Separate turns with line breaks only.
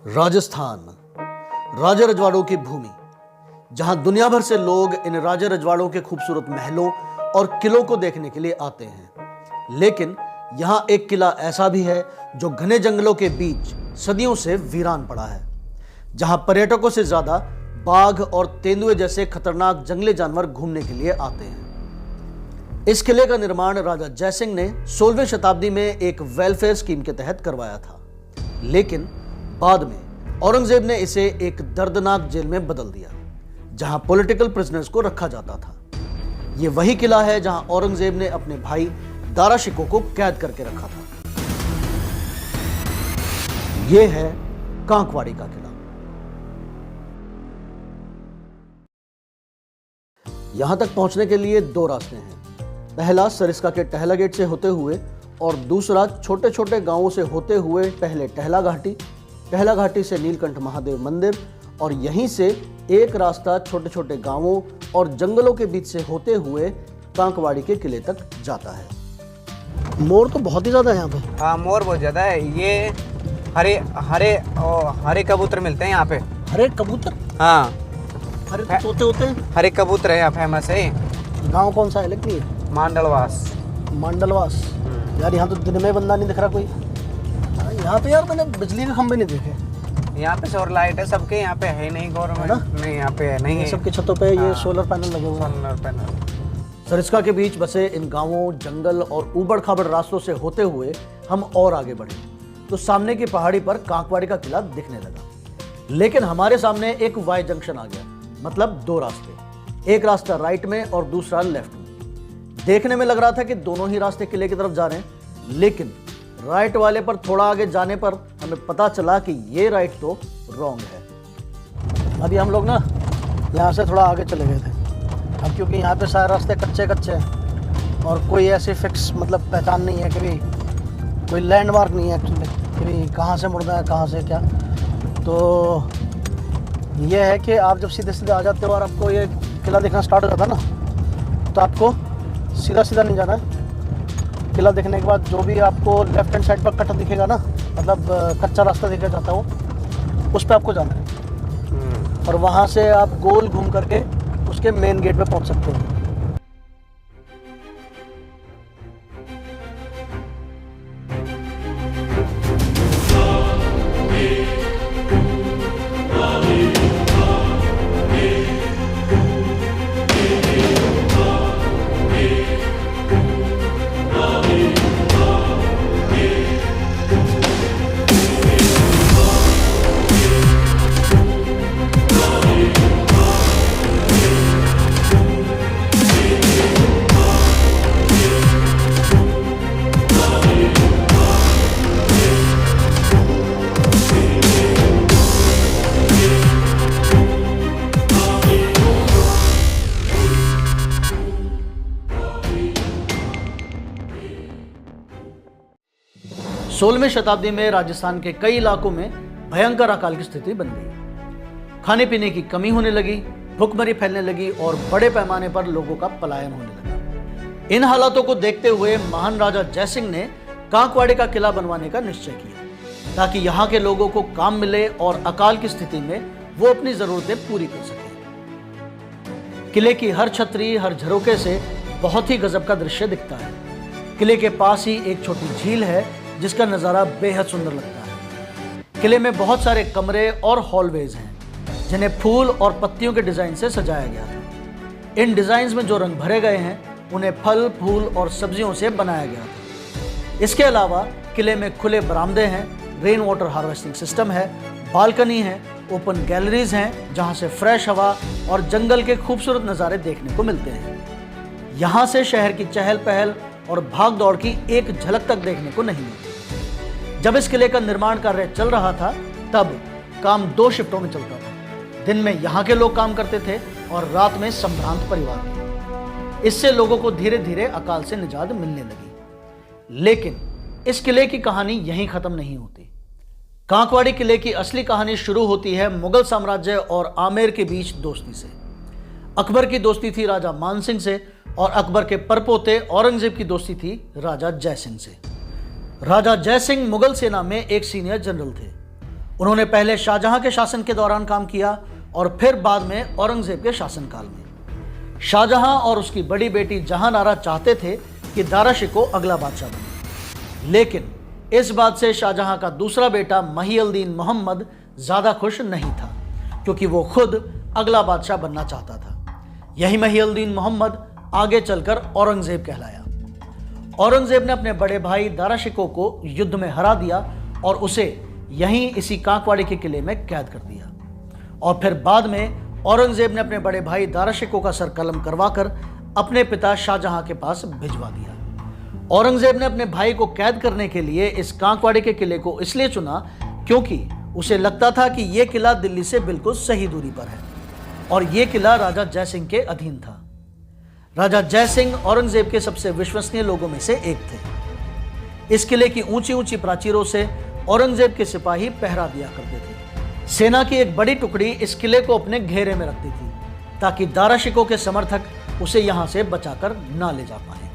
राजस्थान, राजा रजवाड़ों की भूमि, जहां दुनिया भर से लोग इन राजा रजवाड़ों के खूबसूरत महलों और किलों को देखने के लिए आते हैं। लेकिन यहां एक किला ऐसा भी है जो घने जंगलों के बीच सदियों से वीरान पड़ा है, जहां पर्यटकों से ज्यादा बाघ और तेंदुए जैसे खतरनाक जंगली जानवर घूमने के लिए आते हैं। इस किले का निर्माण राजा जयसिंह ने 16वीं शताब्दी में एक वेलफेयर स्कीम के तहत करवाया था, लेकिन बाद में औरंगजेब ने इसे एक दर्दनाक जेल में बदल दिया, जहां पॉलिटिकल प्रिजनर्स को रखा जाता था। यह वही किला है जहां औरंगजेब ने अपने भाई दारा शिकोह को कैद करके रखा था। यह है कांकवाड़ी का किला। यहां तक पहुंचने के लिए दो रास्ते हैं। पहला सरिस्का के टहला गेट से होते हुए और दूसरा छोटे छोटे गांवों से होते हुए पहले टहला घाटी से नीलकंठ महादेव मंदिर, और यहीं से एक रास्ता छोटे छोटे गांवों और जंगलों के बीच से होते हुए कांकवाड़ी के किले तक जाता है। मोर तो बहुत ही ज्यादा है यहाँ पे।
हाँ, मोर बहुत ज्यादा है। ये हरे कबूतर मिलते हैं यहाँ पे।
हरे कबूतर?
हाँ,
हरे तो तोते होते हैं।
हरे कबूतर है यहाँ फेमस है।
गांव कौन सा है लेकिन ये?
मांडलवास।
यार यहाँ तो दिन में बंदा नहीं दिख रहा कोई। यहाँ पे यार मैंने बिजली के खंभे नहीं देखे।
यहाँ पे सोलर लाइट है सबके, यहाँ पे है नहीं गवर्नमेंट नहीं, यहाँ पे नहीं है।
सबके छतों पे ये सोलर पैनल लगे हुए हैं।
Solar panel.
सरिस्का के बीच बसे इन गांवों, जंगल और ऊबड़ खाबड़ रास्तों से होते हुए हम और आगे बढ़े तो सामने की पहाड़ी पर कांकवाड़ी का किला दिखने लगा। लेकिन हमारे सामने एक वाई जंक्शन आ गया, मतलब दो रास्ते, एक रास्ता राइट में और दूसरा लेफ्ट में। देखने में लग रहा था कि दोनों ही रास्ते किले की तरफ जा रहे हैं, लेकिन राइट वाले पर थोड़ा आगे जाने पर हमें पता चला कि ये राइट तो रॉन्ग है। अभी हम लोग ना यहाँ से थोड़ा आगे चले गए थे। अब क्योंकि यहाँ पे सारे रास्ते कच्चे हैं और कोई ऐसी फिक्स मतलब पहचान नहीं है कि भी कोई लैंडमार्क नहीं है एक्चुअली कि भी कहाँ से मुड़ना है, कहाँ से क्या। तो ये है कि आप जब सीधे सीधे आ जाते हो और आपको ये किला देखना स्टार्ट हो जाता है ना, तो आपको सीधा नहीं जाना है। किला देखने के बाद जो भी आपको लेफ्ट हैंड साइड पर कट दिखेगा ना, मतलब कच्चा रास्ता दिखा जाता है वो, उस पर आपको जाना है और वहाँ से आप गोल घूम करके उसके मेन गेट पे पहुँच सकते हो। सोलहवीं शताब्दी में राजस्थान के कई इलाकों में भयंकर अकाल की स्थिति बन गई। खाने पीने की कमी होने लगी, भूखमरी फैलने लगी और बड़े पैमाने पर लोगों का पलायन होने लगा। इन हालातों को देखते हुए महान राजा जयसिंह ने कांकवाड़ी का किला बनवाने का निश्चय किया, ताकि यहाँ के लोगों को काम मिले और अकाल की स्थिति में वो अपनी जरूरतें पूरी कर सके। किले की हर छतरी, हर झरोके से बहुत ही गजब का दृश्य दिखता है। किले के पास ही एक छोटी झील है जिसका नज़ारा बेहद सुंदर लगता है। किले में बहुत सारे कमरे और हॉलवेज हैं जिन्हें फूल और पत्तियों के डिज़ाइन से सजाया गया था। इन डिज़ाइंस में जो रंग भरे गए हैं उन्हें फल, फूल और सब्जियों से बनाया गया था। इसके अलावा किले में खुले बरामदे हैं, रेन वाटर हार्वेस्टिंग सिस्टम है, बालकनी है, ओपन गैलरीज हैं जहाँ से फ्रेश हवा और जंगल के खूबसूरत नज़ारे देखने को मिलते हैं। यहाँ से शहर की चहल पहल और भाग दौड़ की एक झलक तक देखने को नहीं मिलती। जब इस किले का निर्माण कार्य चल रहा था तब काम दो शिफ्टों में चलता था। दिन में यहाँ के लोग काम करते थे और रात में संभ्रांत परिवार। इससे लोगों को धीरे धीरे अकाल से निजात मिलने लगी। लेकिन इस किले की कहानी यहीं खत्म नहीं होती। कांकवाड़ी किले की असली कहानी शुरू होती है मुगल साम्राज्य और आमेर के बीच दोस्ती से। अकबर की दोस्ती थी राजा मानसिंह से और अकबर के परपोते औरंगजेब की दोस्ती थी राजा जयसिंह से। राजा जयसिंह मुगल सेना में एक सीनियर जनरल थे उन्होंने पहले शाहजहां के शासन के दौरान काम किया और फिर बाद में औरंगजेब के शासनकाल में। शाहजहां और उसकी बड़ी बेटी जहांनारा चाहते थे कि दारा शिकोह अगला बादशाह बने, लेकिन इस बात से शाहजहां का दूसरा बेटा महिउद्दीन मोहम्मद ज्यादा खुश नहीं था, क्योंकि वो खुद अगला बादशाह बनना चाहता था। यही महिउद्दीन मोहम्मद आगे चलकर औरंगजेब कहलाया। औरंगजेब ने अपने बड़े भाई दारा शिकोह को युद्ध में हरा दिया और उसे यहीं इसी कांकवाड़ी के किले में कैद कर दिया। और फिर बाद में औरंगजेब ने अपने बड़े भाई दारा शिकोह का सर कलम करवाकर अपने पिता शाहजहां के पास भिजवा दिया। औरंगजेब ने अपने भाई को कैद करने के लिए इस कांकवाड़ी के किले को इसलिए चुना क्योंकि उसे लगता था कि यह किला दिल्ली से बिल्कुल सही दूरी पर है और यह किला राजा जयसिंह के अधीन था। राजा जयसिंह औरंगजेब के सबसे विश्वसनीय लोगों में से एक थे। इस किले की ऊंची ऊंची प्राचीरों से औरंगजेब के सिपाही पहरा दिया करते थे। सेना की एक बड़ी टुकड़ी इस किले को अपने घेरे में रखती थी ताकि दारा शिकोह के समर्थक उसे यहां से बचाकर ना ले जा पाए।